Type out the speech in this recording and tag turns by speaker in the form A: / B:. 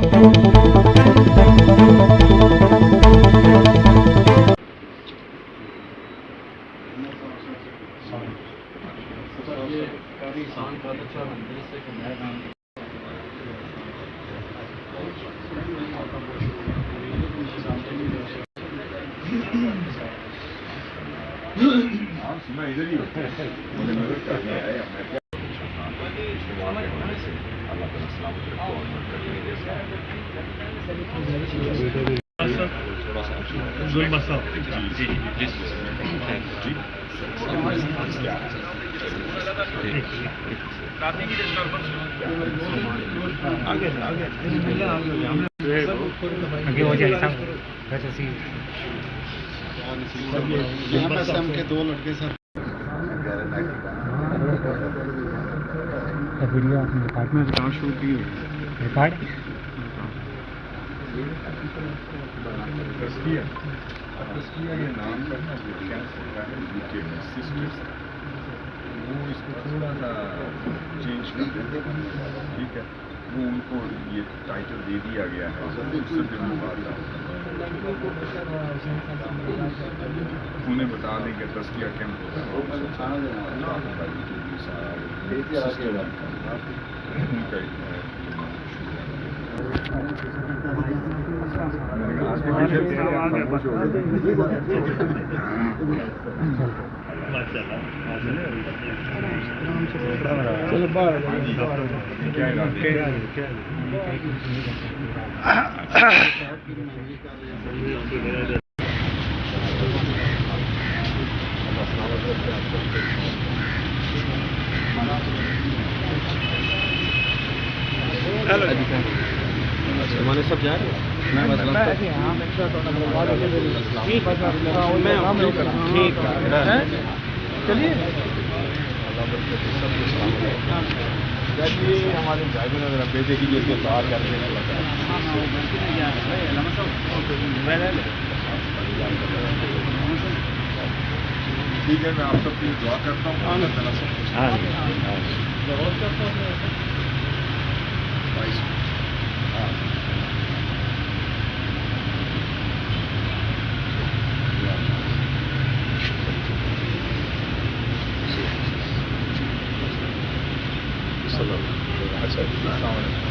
A: میں ادھر ہی ہوتا ہے مجھے مدد کرنا ہے اللہ تعالیٰ سلامت رکھو اور
B: آگے ہو جائے صاحب.
C: یہاں پہ سے ہم کے دو لڑکے سر
B: ویڈیو آپ نے ریکارڈ میں
C: شروع کی
B: ریکارڈ
A: یہ نام کا جو کیمپ ہوتا ہے UK میں سسٹرس وہ اس کو تھوڑا سا چینج کر دیتے ہیں ٹھیک ہے وہ ان کو یہ ٹائٹل دے دیا گیا ہے انہیں بتا دیں کہ تزکیہ کیمپ ہوتا ہے
C: ہمارے سب جا رہے ہیں چلیے
A: ہمارے ڈرائیور ذرا بیٹے کی جیسے باہر کر دیں ٹھیک ہے میں آپ سب کی دعا کرتا ہوں اللہ تعالیٰ سے اچھا السلام علیکم